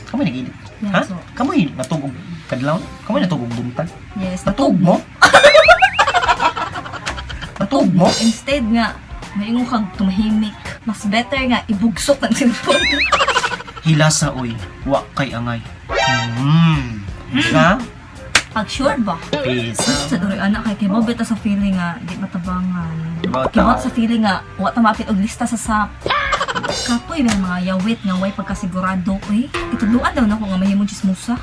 Kamu nagilid. Yeah, Ha? so- Kamu natugog kadlaw? Kamu natugog buntag? Yes, Natug mo? Natug mo? Instead nga, maingong kang tumahimik. Mas better nga, ibugsok ng cellphone. Hilasa oy, wa kay angay. Ha? Pag sure ba? Pisa. Sa duri anak kay kay mabita sa feeling nga, di matabangan. Bata. Kibot sa feeling nga, wa ta mapit og lista sa SAP. Kapoy may mga yawit nga way pagkasigurado. Uy, ituluan daw na ko nga mahimong chismosa.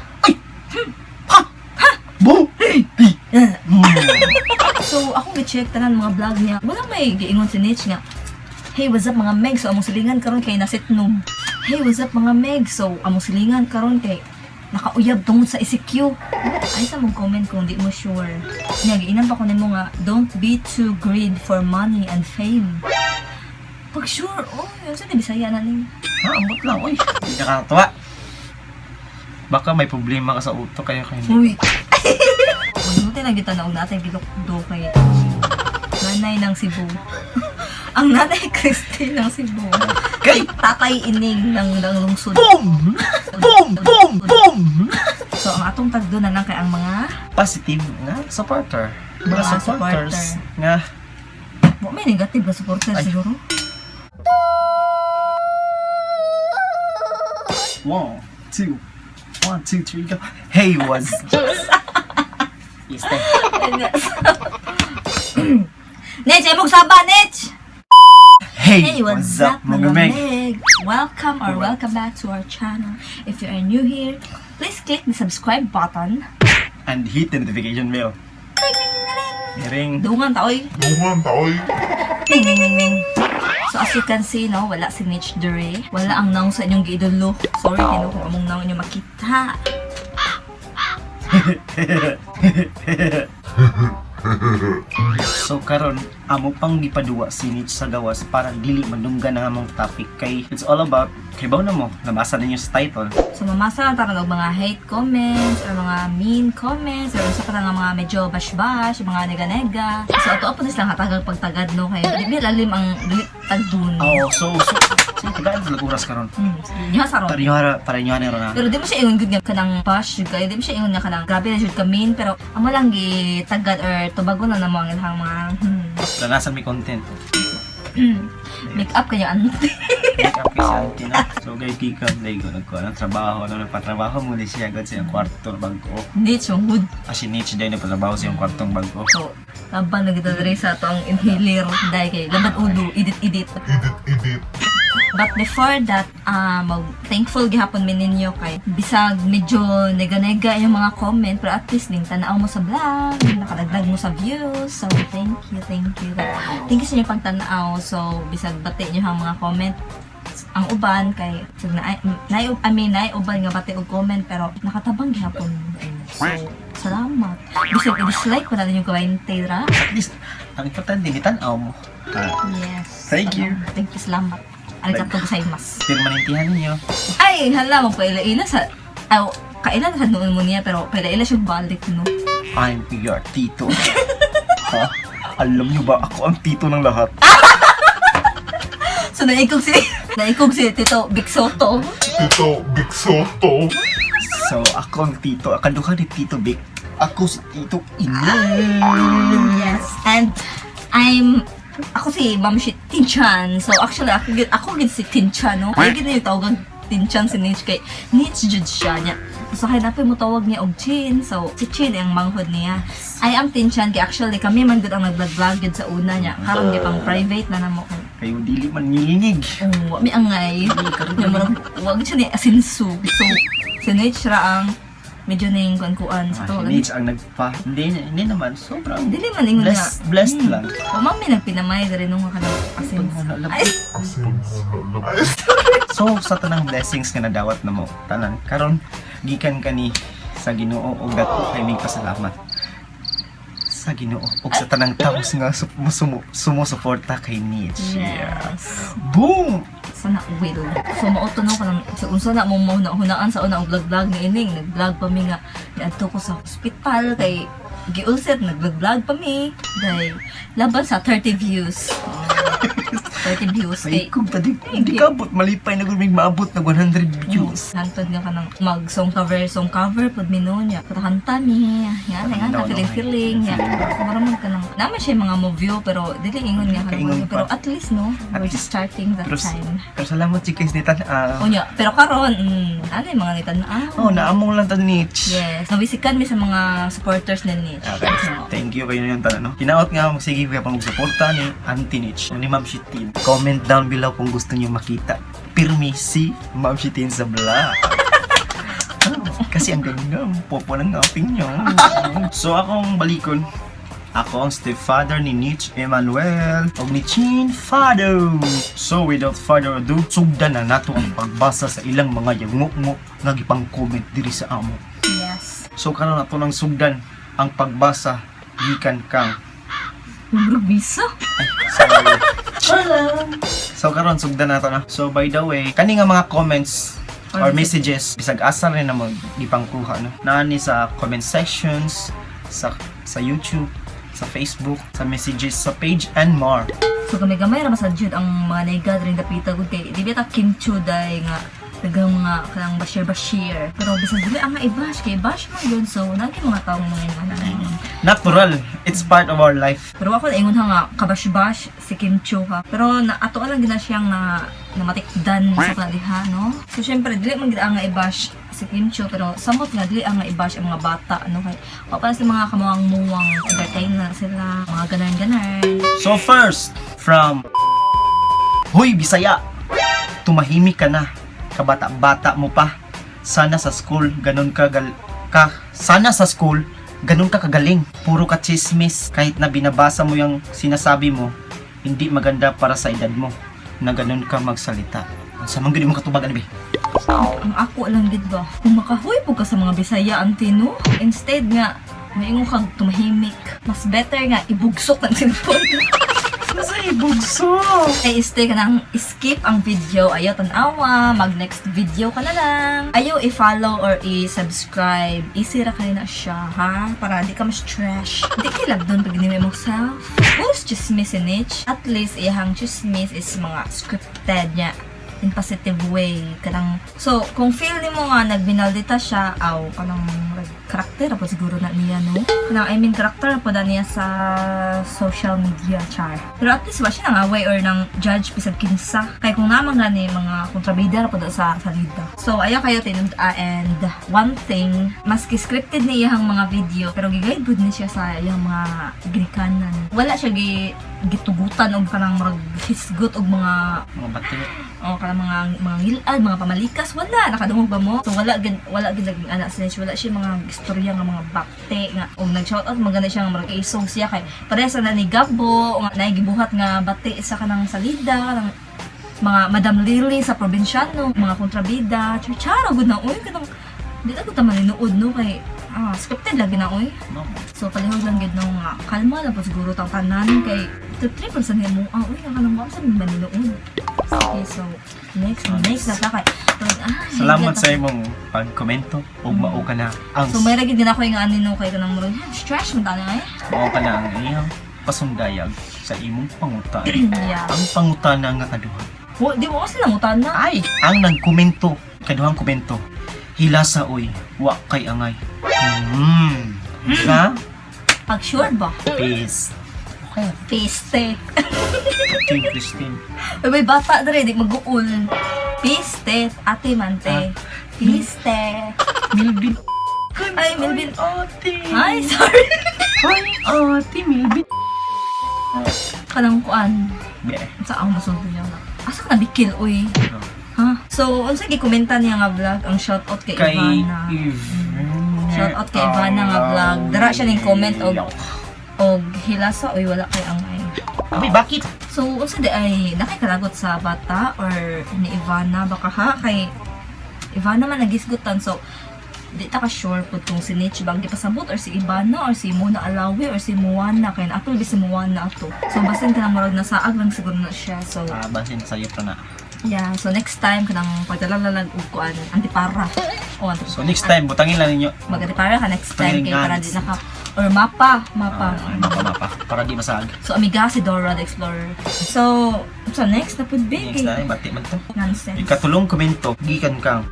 Bo! So, ako gi-check tanan mga vlog niya. Wala may giingon si Nitch nga, hey, what's up mga Meg? So, among silingan karon kay nasitnom. Hey, what's up mga Meg? So, among silingan karon kay nakauyab tungod sa ECQ. Ay, sa mong comment kung di mo sure. Nga, giinan pa ko nimo nga, don't be too greed for money and fame. Pag sure, oh, yun sa Bisaya na ning. Ha, ambot lang, oy. Hindi ka katawa. Baka may problema ka sa utok kaya kayo. Uy! Manuti na kita naong natin gilokdo kay nanay ng Cebu. Ang nanay Christy ng Cebu. Kay! Tatay ining ng lungsod. Boom! Boom! Boom! Boom! So, ang atong tagdo na lang kay ang mga Positive nga supporter. Mga Mga supporters supporter. nga may negative na supporter Ay. siguro. 1, 2, 1, 2, 3, go. Hey, was. Yes, Nech, ay mong saba, Nech! Hey, Hey, what's up, mga Meg? Meg? Welcome or welcome back to our channel. If you are new here, please click the subscribe button. And hit the notification bell. Ring. Dungan taoy. Duman taoy. Ding, ding, ding, ding. So as you can see, no, wala si Nitch Dure. Wala ang naong sa inyong giidolo. Sorry, kino kung among naong inyo makita. So karon amo pang gipaduwa si Nitch sa gawas para dili madunggan ang among topic kay it's all about kay baw na mo nabasa ninyo sa title. So mamasa lang tayo ng mga hate comments or mga mean comments or sa nga mga medyo bash-bash, mga nega-nega. So ato po nilang hatagang pagtagad, no, kayo. Di lalim ang tagdun. Oh, so tagaan sa oras karon. Niya sa ron. Para inyo na ron. Pero di mo siya ingon gud nga kanang bash jud kay, di mo siya ingon nga kanang grabe na jud ka mean, pero amo lang gi tagad or tubago na namo ang ilang mga Lanasan may content. make up kaya anti. Make up kasi auntie na. So guys, kikam like ko nagkuha ng trabaho, nagpatrabaho muna siya agad sa iyang kwarto ng bangko. Hindi sungod. As in Nitch dahil nagpatrabaho sa iyang kwartong bangko. So, laban na kita diri sa atong inhaler dahil kay laban ulo, edit. Edit. But before that, thankful gihapon mi ninyo kay bisag medyo nega-nega yung mga comment, pero at least din tanaw mo sa vlog, nakadagdag mo sa views. So thank you. Thank you sa inyong pagtanaw. So bisag bati niyo ang mga comment ang uban kay so, nay uban nga bati og comment pero nakatabang gihapon. So salamat. Bisag i-dislike pa na yung kawain ra. At least, ang importante, nitanaw mo. Yes. Thank you. Thank you, salamat. Arigatou gozaimasu. Pero manintihan ninyo. Ay, hala mo paila-ila sa kailan sa noon mo niya pero paila-ila siya balik, no. I'm your tito. Ha? Alam niyo ba ako ang tito ng lahat? So naikog si Tito Big Soto. Tito Big Soto. So, ako ang tito. Akaduha ni Tito Big. Ako si Tito Ine. Yes. And ako si Ma'am si Tinchan. So actually ako gid si Tinchan, no. Ay gid yung tawagan Tinchan si Nitch kay Nitch jud siya niya. So kay napay mo tawag niya og Chin. So si Chin ang manghod niya. I am Tinchan kay actually kami man gud ang nag-vlog gud sa una niya. Karon di pang private na namo. Kayo dili man nilinig. Oh, mi angay. Yung marang wag siya ni asinsu. So si Nitch ra ang medyo ning kuan sa to. Si Nitch ang nagpa. Hindi naman. Sobrang Dili man ingon nga. blessed lang. O mami nagpinamay diri nung kanang asin. Ay, So, sa tanang blessings nga nadawat na mo, tanan, karon gikan kani sa Ginoo ug dato kay mig pasalamat sa Ginoo ug sa tanang tawo nga sumusuporta kay Nitch. yes. Boom! Sana will. So mauto no kanang sa unsa na mo hunaan sa unang vlog ni ining nag-vlog pa mi nga niadto ko sa hospital kay giulset nag-vlog pa mi dahil laban sa 30 views. 30 views. Ay, Kay, kung tadi, hindi kabot, malipay na gumig maabot na 100 views. hantod nga ka ng mag-song cover, pud niya. Patahanta ni, yan, feeling. Yan. Maraming ka ng, naman siya yung mga mo-view, pero dili ingon nga ka Kaingon ng, pero pa. at least, no, we're just starting that Pero, time. pero salamat chikis ni Tan. Unya, pero karon, ano yung mga nitan na, Oh, naamong lang Tan Nitch. yes, nabisikan mi sa mga supporters ni Niche. Okay, thank you kayo yung Tan, no? Kinaot nga, sige kaya pang suporta ni Auntie Nitch, ni Ma'am Shitin. Comment down below kung gusto niyo makita. Pirmi si Ma'am Shitin sa vlog. Kasi ang ganda, popo ng ngaping niyo. So akong balikon, ako ang stepfather ni Nitch Emmanuel o ni Chin Father. So without further ado, sugdan na nato ang pagbasa sa ilang mga yangok-ngok nga gipang comment diri sa amo. Yes. So karon nato nang sugdan ang pagbasa gikan kang Murag bisa. So karon sugdan nato na. So by the way, kani nga mga comments or messages bisag asa rin na magipangkuha no. Naani sa comment sections sa YouTube, sa Facebook, sa messages sa page and more. So gamay-gamay ra masadyod ang mga naigad rin dapita gud kay di ba ta kimchi day nga dagang mga kanang bashir. Pero bisan dili ang i-bash kay bash man yun. So nagi mga taong mga ingon. Natural, it's part of our life. Pero ako ingon nga kabash-bash si Kimchi ha. Pero ato lang gina siyang na matikdan sa kanila no. So syempre dili man gid ang i-bash si Kimchi pero samot nga dili ang i-bash ang mga bata no kay pa sa mga kamuang-muwang entertainer sila, mga ganan-ganan. So first, from Hoy Bisaya, tumahimik ka na. Kabata-bata mo pa. Sana sa school ganun ka sana sa school ganun ka kagaling. Puro ka chismis. Kahit na binabasa mo yung sinasabi mo, hindi maganda para sa edad mo na ganun ka magsalita. Sa mga mo katubag ano ba? Ang ako lang gid ba, kung makahuy po ka sa mga Bisaya antino, instead nga maingon kang tumahimik. Mas better nga ibugsok ang cellphone. Kasi ibugso. Ay stay ka nang skip ang video, ayaw tanawa, mag next video ka na lang. Ayaw i-follow or i-subscribe. Easy ra kayo na siya, ha? Para di ka ma-stress. Di ka doon pag ginimay mo self. Who's chismis in it? At least iyang chismis is mga scripted niya in positive way kanang so kung feel nimo nga nagbinaldita siya aw kanang karakter po siguro na niya no kanang I mean karakter po na niya sa social media char pero at least ba siya nang away or nang judge bisag kinsa kay kung namang gani mga kontrabida po sa salida so ayaw kayo tinud and one thing maski scripted niya ang mga video pero giguide good ni siya sa iyang mga ginikanan wala siya gitugutan og kanang murag hisgot og mga bati. o kanang mga ngilad, mga pamalikas wala nakadungog ba mo so wala gid naging anak sa niya wala siya mga istorya nga mga bakte nga og nag-shoutout maganda siya nga murag isog siya kay parehas na ni Gabo nga naigibuhat nga bati sa kanang salida kanang mga Madam Lily sa probinsyano mga kontrabida chara gud na uy kanang di ta gud ta maninuod no kay scripted lagi na uy so palihog lang gid no nga kalma lang po siguro tang tanan kay 3% nga mo uy nga kanang mo sa maninuod. Okay, so next na ta kay Salamat sa imong pagkomento ug mao ka na ang so may ragid din ako yung ani no kay kanang murag stress man tani ay mao ka na ang iyang pasundayag sa imong pangutan. yeah Ang pangutana nga kaduha. di mo kasi nangutan na Ay, ang nagkomento, kaduhang komento. Hilasa oy, wa kay angay. Nga? pag sure ba Peace. Okay. piste Team Christine. may bata dere di mag-uul piste ate mante piste Milbin. ay Melvin Ate. ay sorry Ay, ate Milbin. kanang kuan Be. sa ako masunod niya na asa ka nabikil uy ha so unsa gi-komenta niya nga vlog ang shoutout kay Ivana shoutout kay Ivana nga vlog dara siya ning comment og hilasa oy wala kay angay Abi, bakit? so unsa di ay nakikalagot sa bata or ni Ivana baka ha kay Ivana man nagisgutan so di ta ka sure pud kung si Nitch bang gipasabot or si Ivana or si Mona Alawi or si Moana kay ato si Moana ato so basin kanang murag nasaag lang siguro na siya so Basin sa'yo pa na. yeah so next time kanang pagdalalalag og kuan antipara Oh, So next time butangin lang ninyo. magati para ka next time kay para Pangilingan. di naka or mapa. Mapa para di masag. So amiga si Dora the Explorer. So next na pud Next big. na bati man to. Nonsense. Ikatulong komento, gikan kang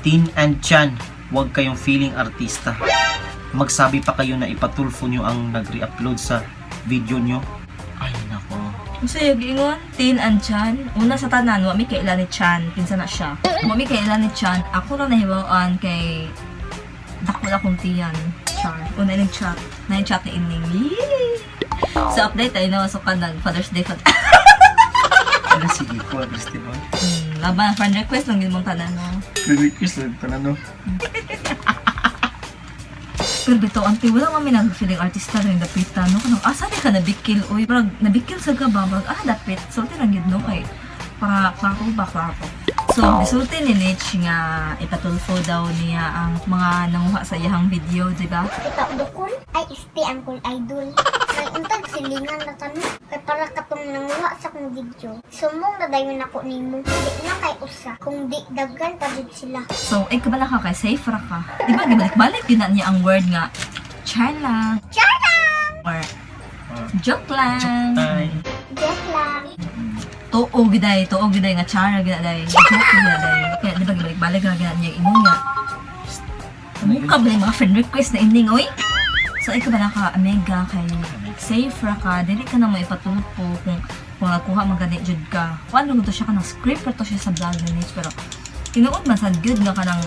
Tin and Chan, huwag kayong feeling artista. Magsabi pa kayo na ipatulfo nyo ang nag-re-upload sa video nyo. Ay nako. So yung ingon, Tin and Chan. Una sa tanan, wami kay ilan ni Chan. Kinsa na siya. Wami kay ilan ni Chan. Ako lang nahibawaan kay dako na kong tiyan. Char. Una yung chat. Na yung chat ni Ining. Yee! So update tayo na. So kanag Father's Day. Ano sige ko, Christine? Laban, friend request lang yun mong tanan. No? Request lang pa na no. Pero bito, auntie, wala kami nag-feeling artista rin dapitan, no? Kanang, sabi ka nabikil, oy, parang nabikil sa gaba, dapit, sulti lang yun, no? Kay, para ko ba, klaro. So, isulti ni Nitch nga ipatulfo daw niya ang mga nanguha sa iyang video, di ba? Kita dukol ay isti ang kul idol. May untag silingan na kami. Kay para katong nanguha sa kong video. Sumong na dayon ako nimo. Di na kay usa. Kung di daggan pa jud sila. So, kabala ka kay safe ra ka. Di ba, gibalik-balik yun na niya ang word nga, char lang, Charang! or joke lang. Ay. Joke lang. Tuo giday nga chara giday. Joke giday. Kaya di ba gibalik-balik ra gyud niya ingon nga. Mukha ba yung mga friend request na ending, oy? So, ikaw ba ka, Omega, kay safe ra ka, dili ka na mo ipatulpo kung nakuha magani jud ka. Kung ano to siya ka ng script to siya sa vlog ni Nitch, pero tinuod man sad good nga ka ng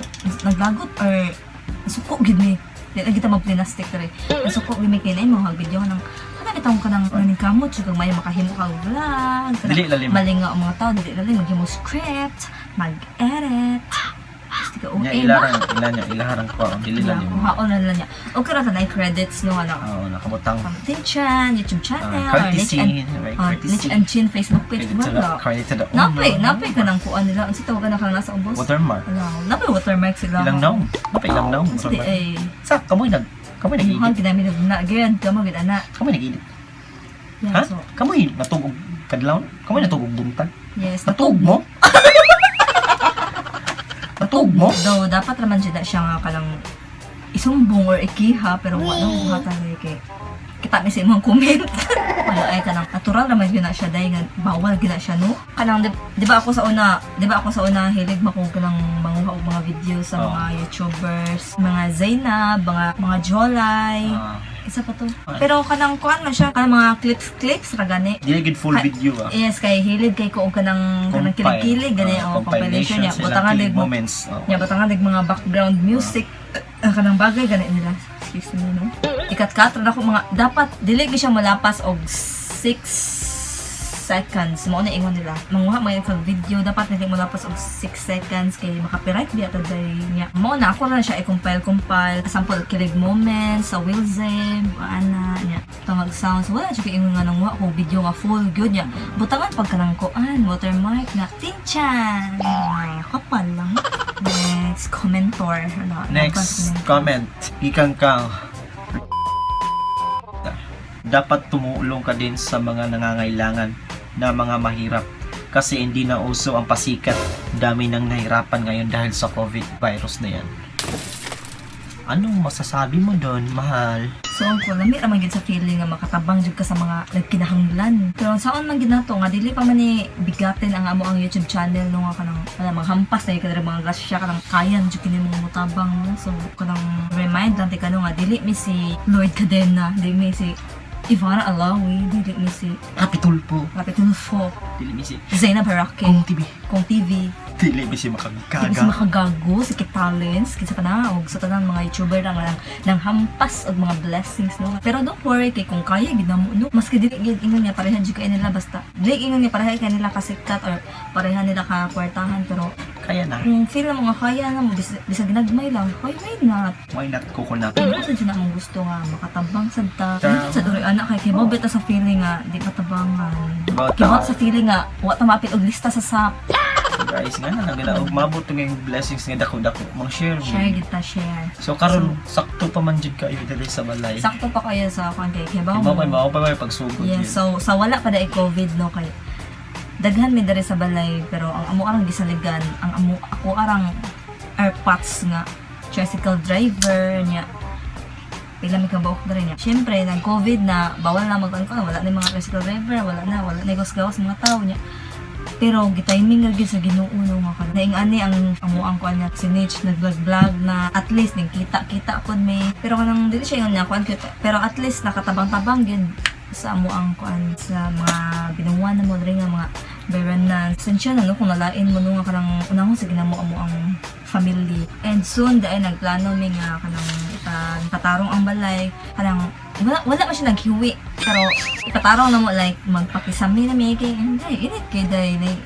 naglagot or nasuko gid mi. Dili kita mag-plinastic rin. Nasuko gid mi kinay mo video ka ng itong ka ng naning kamot, so kung may makahimo ka vlog, Dili lalim. malinga ang mga tao, dili lalim, maghimo script, mag-edit, basta ka Nya okay ilaharang ko, dili lalim. Haon na lang niya. Okay ra tanay credits no ano. Oo, nakabutang. Tin Chan, YouTube channel, Courtesy, Nitch and Chin Facebook page mo. Credit to the Napay ka ng kuan nila. Ang sitaw ka na kang nasa ubos. Watermark. Napay watermark sila. Ilang naong? Ilang naong? Hindi ay. Sa, kamoy nag-edit. Mahal ginamit na again, kamo gid ana. Kamoy nag-edit. Yeah, Ha? so, Kamoy natugog kadlaw? Kamoy natugog buntag? yes, Natug mo? Natug mo? Though, dapat naman siya nga kalang isumbong or ikiha, pero wala nang buhatan na kay kita ni sa imong comment. Wala ay kanang natural naman yun na siya dahil nga bawal gina siya no. Kanang di ba ako sa una hilig mako kanang manguha og mga video sa mga YouTubers, mga Zainab, mga Jolay. Isa pa to. Pero kanang kuan man siya, kanang mga clips ra gani. Dili gid full video Yes, kay hilig kay ko og kanang kilig-kilig gani compilation niya. Butangan dig moments. nya butangan dig mga background music kanang bagay gani nila. Excuse me no. Ikat-kat ra ako mga dapat dili gyud siya malapas og 6 seconds mo na ingon nila. Manguha mo yung video dapat hindi mo lapas og 6 seconds kay makapiright di ato day niya. Mo na ako na siya i-compile sample kilig moments sa Wilzem ana niya. Tangag sounds wala siya ingon nga nang wa ko video nga full good niya. Butangan pag kanang kuan watermark na Tin Chan. Kapal lang. Next commentor. Next comment. Ikan kang dapat tumulong ka din sa mga nangangailangan na mga mahirap kasi hindi na uso ang pasikat. Dami nang nahirapan ngayon dahil sa COVID virus na yan. Anong masasabi mo doon, mahal? So, ako, lami raman gid sa feeling nga makatabang jud ka sa mga nagkinahanglan. Pero saan man gid nato nga dili pa man ni bigatin ang amo ang YouTube channel no nga kanang maghampas na kada mga grasya kanang kayan jud kini mga mutabang no. So, kanang remind lang tika no nga dili mi si Lloyd Cadena, dili mi si Ivana Alawi, dili mi si Kapitulpo. Rapitulfo, Dili mi si Zainab Harake, Kong TV, Dili mi si Hindi si makagaga. makagago, si Kitalents, kinsa pa na, og sa tanan mga YouTuber nang hampas og mga blessings, no? Pero don't worry, kay kung kaya, ginamo, no? Maski dili gid ingon niya, parehan dyan kayo nila, basta, dili ingon niya, parehan kayo nila kasikat, or parehan nila kakwartahan, pero Kaya na. kung feel na mga kaya na mo, bisa ginagmay lang, why not? Why not coconut? Kung kasi dyan among gusto nga, makatabang sa ta. Tama. Sa duri, anak, kay kaya mabita sa feeling nga, di matabangan. Bata. Kaya sa feeling nga, wa ta mapit og lista sa SAP. Guys, nga na lang ug mabot ngayong blessings nga dako-dako. Mang-share mo. Share kita, share. So karon sakto pa man jud kayo diri sa balay. Sakto pa kayo sa kwan kay Kebaw Mao pa pagsugod. Yes, so sa wala pa dai COVID no kay daghan mi diri sa balay pero ang amo arang gisaligan, ako arang airpods nga tricycle driver niya. Pila mi kabaok diri niya. Syempre nag COVID na bawal na mag-angkon, wala na yung mga tricycle driver, wala na gawas mga tao niya. Pero gitiming lagi sa Ginoo no nga kana. Naing-ani ang amuang kuan niya si Nitch nag-vlog na at least ning kita pod may pero kanang dili siya yung kuan pero at least nakatabang-tabang gid sa amuang kuan sa mga binuwa na mo diri nga mga beranan. Sensya na no kung nalain mo no nga kanang unahon sa ginamo ang family. And soon dai nagplano mi nga kanang katarong ang balay kanang wala pa siya naghiwi pero ipatarong na mo like magpakisami na may kay hindi init kay day like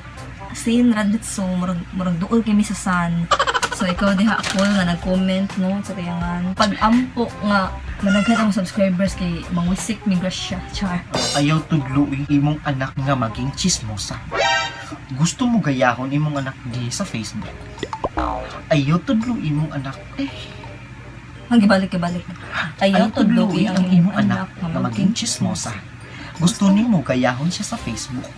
sin radit so murag duol kay mi sa sun. So ikaw diha ako nga nag-comment no sa tayangan pag-ampo nga managhan ang subscribers kay mangwisik mi grasya char. Ayaw tudluin imong anak nga maging chismosa. Gusto mo gayahon imong anak di sa Facebook. Ayaw tudluin imong anak Magibalik. Ayaw tudluin ang imong anak nga maging chismosa. Gusto nimo gayahon siya sa Facebook.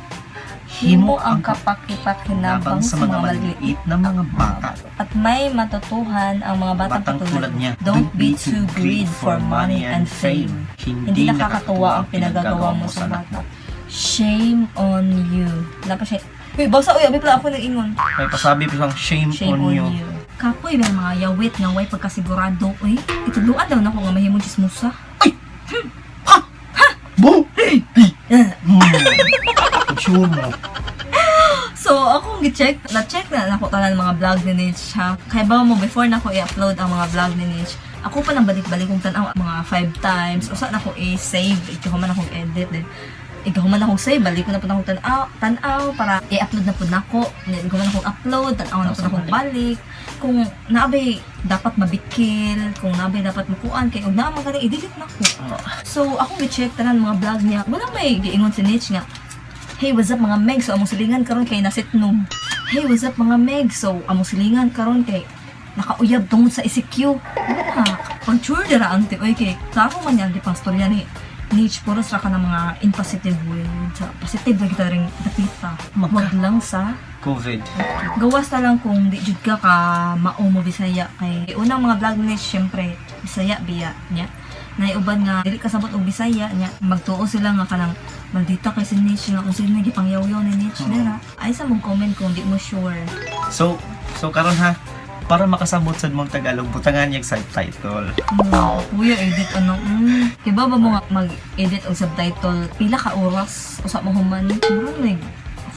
Himo ang kapakipakinabang sa mga maliliit na mga bata. At may matutuhan ang mga batang katulad niya. Don't be too greedy for money and fame. Hindi nakakatuwa ang pinagagawa mo sa bata. Shame on you. Napa siya. Uy, basa uy, abi pala ako nag-ingon. May pasabi pa lang shame on you. Kapoy, may mga yawit nga way pagkasigurado. Uy, ituluan daw na ko nga mahimong chismosa. Bo! Sure mo. So, ako na-check na ako tanan mga vlog ni Nitch ha. Kaya ba mo, before na ako i-upload ang mga vlog ni Nitch, ako pa nang balik-balik kong tanaw mga 5 times. Usa na akong i-save, ikaw man akong edit. Then, ikaw man akong save, balik ko na po na akong tanaw para i-upload na po na ako. Ikaw man akong upload, tanaw na po na akong balik. Kung naabay dapat mabikil, kung naabay dapat makuan, kaya kung naamang ka i-delete na ko. So, ako i-check tanan mga vlog niya. Walang may giingon si Nitch nga, hey, what's up mga Meg? So, among silingan karon kay nasitnom. Hey, what's up mga Meg? So, among silingan karon kay nakauyab tungod sa ICQ. Ano pag-sure dira ang oy kay klaro man yan, di pang storya ni Nitch, puro sa ka ng mga in positive way. Sa positive na kita rin napita. Wag lang sa COVID. gawas na lang kung di jud ka mao mo Bisaya kay unang mga vlog ni syempre Bisaya biya nya. Naiuban nga dili kasabot og Bisaya nya magtuo sila nga kanang maldita kay si Nitch nga kung sino gipangyaw-yaw ni Nitch dira. Ay sa mong comment kung di mo sure. So karon ha, para makasabot sa mong Tagalog, butangan niya subtitle. Kuya, edit ano? Iba ba mo nga mag-edit og subtitle? Pila ka oras? Usa mo human? Murag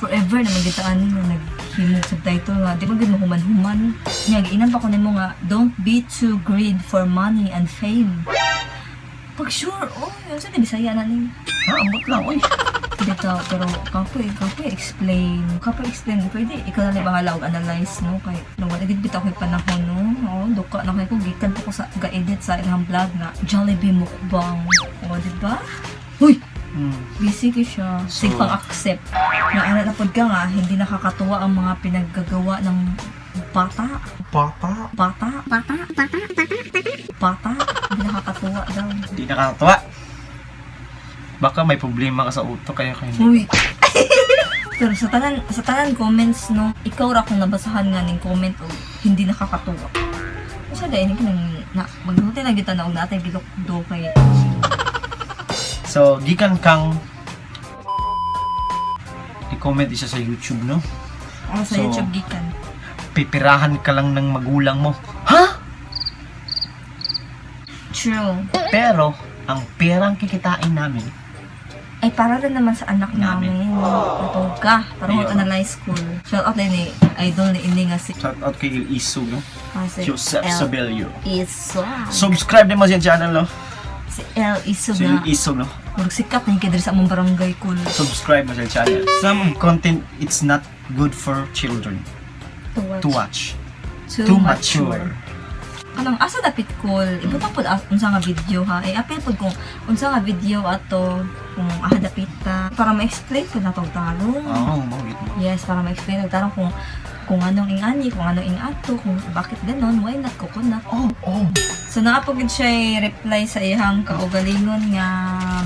forever na magitaan na naghimog subtitle nga. Di ba gud mo human-human? Nga, giinan pa ko nimo nga, don't be too greedy for money and fame. Pag sure, yun sa Bisaya na ning. Ambot lang, oy. Dito, pero kapoy explain. Pwede, ikaw na bahala og analyze, no? Kay, wala din bitaw ko'y panahon, no? Duka na kayo ko, gikan po ko sa ga-edit sa ilang vlog na Jollibee mukbang. Diba? Uy! Busy ko siya. So, Sige pang-accept. Na po ka nga, hindi nakakatuwa ang mga pinaggagawa ng bata. Hindi nakakatuwa daw. Hindi nakakatawa. Baka may problema ka sa utok kaya kayo. Uy. Pero sa tanan comments no, ikaw ra kung nabasahan nga ning comment o hindi nakakatuwa. Kasi dahil hindi ka nang magluto na kita na og natay gilokdo kay. So, gikan kang i-comment isa sa YouTube, no? Sa So, YouTube gikan. Pipirahan ka lang ng magulang mo. Ha? True. Pero, ang perang kikitain namin, Ay para rin naman sa anak namin. Matog ka. Parang Ayun. mag-analyze school. Shout out din ni idol ni Ini nga si shout out kay Il Isog, no? Joseph Sabelio. Isog. Subscribe din mo sa channel, no? Si El Isog Si na. Il Isog, no? Murag sikat na yung kidri sa among barangay cool. Subscribe mo sa channel. Some content, it's not good for children to watch. Too mature. Kanang asa dapit cool. Ibutang pod unsa nga video ha. Apil pod kung unsa nga video ato kung aha dapit ta para ma-explain ko na tong tarong. Oo, mawit mo. Yes, para ma-explain og tarong kung anong ingani, kung anong ingato, kung bakit ganon, why not coconut. So naapagid siya reply sa iyang kaugalingon nga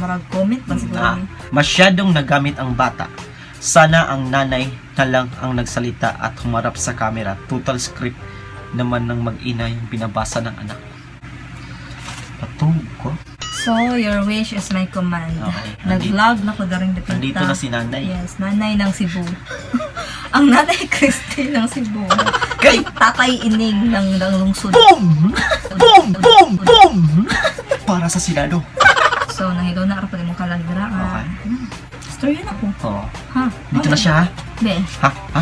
marag comment ba siguro ni. Masyadong nagamit ang bata. Sana ang nanay na lang ang nagsalita at humarap sa camera. Total script naman ng mag-ina yung binabasa ng anak. Patug ko. So, your wish is my command. Okay. Nag-vlog na ko daring depita. Nandito na si nanay. Yes, nanay ng Cebu. Ang nanay Christy ng Cebu. Kay! Tatay Ining ng lungsod. Boom! Boom! Boom! Boom! Para sa Senado. So, nahilo na araw pa mong kalagra. Okay. Story na ko. Oo. Ha? Dito na siya ha? Be. Ha? Ha?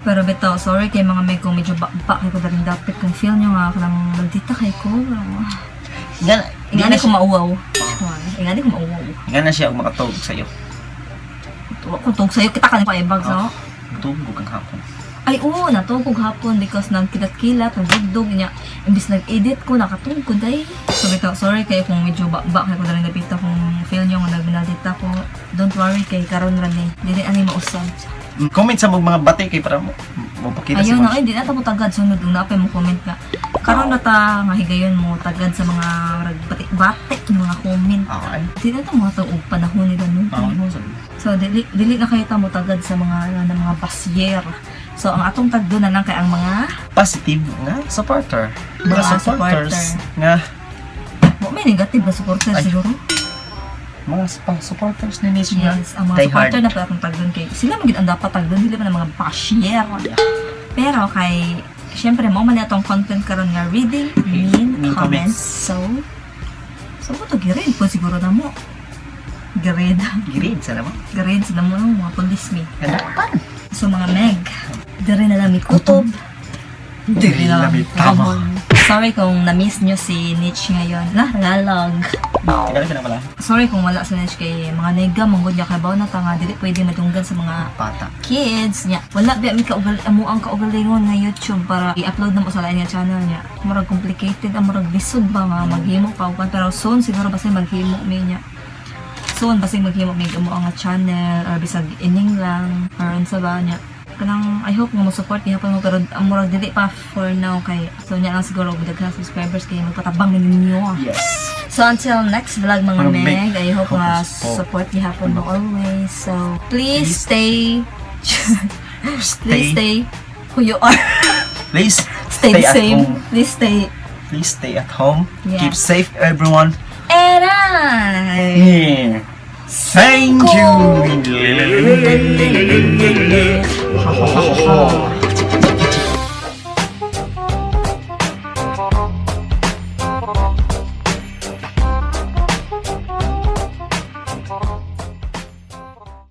Pero beto, sorry kay mga may kung medyo bakbak kay ko daring dapit kung feel nyo nga kanang magdita kay ko. Ingani ko mauwaw. Ingani ko mauwaw. Nga na siya makatawag sa'yo. Kung tug sa'yo, kita ka na pa-ibag sa. Tugog ang hapon. Ay, oo, natugog hapon because nagkilat-kilat, nagdugdog niya. Imbis nag-edit ko, nakatugod ay. So, beto, sorry kayo kung medyo bakbak kay ko daring dapita kung feel nyo nga nagbinadita ko. Don't worry kay karon ran eh. Dili ani mausab. Comment sa mga bati kay para mo mapakita si Ayun Ma'am. na, ay, di na ta mo tagad. Sunod, kung napay mo comment ka. Karon na ta, nga higayon mo, tagad sa mga batik-batik, yung mga comment. Okay. Di na ta mo itong panahon nila nun. So, dili na kayo ta mo tagad sa mga basyer. So, ang atong tagdo na lang kay ang mga Positive nga supporter. Mga Mga supporters supporter. nga may negative na supporter Ay. siguro. mga supporters ni Nish nga. Yes, ang mga Die supporter hard. na pala akong tagdon kay sila magid ang dapat tagdon, dili pa ng mga basyer. Pero kay syempre mo man itong content karon nga reading mean Mean comments. comments. So mo to girid po siguro na mo. Girid. Girid sa naman. Girid sila mo ng mga pulis mi. Hanapan. So mga meg, diri na lang mi kutob. Diri na lang mi tama. Sorry kung na-miss nyo si Niche ngayon. Lalag. Tingnan ka na pala. Sorry kung wala si Niche kay mga nega, manggod niya kabaw na tanga. Dili pwede madunggan sa mga Pata. kids niya. Wala ba mi amo ang kaugalingon nga YouTube para i-upload na mo sa lain nga channel niya. Murag complicated, murag bisod ba nga maghimo pa upan. Pero soon siguro basta maghimo mi niya. Soon basta maghimo mi amo ang nga channel or bisag ining lang or unsa ba niya. Kanang I hope nga mo-support niya pa mo pero ang murag dili pa for now kay so niya lang siguro daghan subscribers kay magpatabang ninyo. Yes. So until next vlog mga Mga meg, I hope nga focus po. support niya hapon mo always. So please stay please Stay. stay who you are. Please Stay the at same. home. Please stay. Please stay at home. Yeah. Keep safe everyone. And I Yeah. Thank you. Single.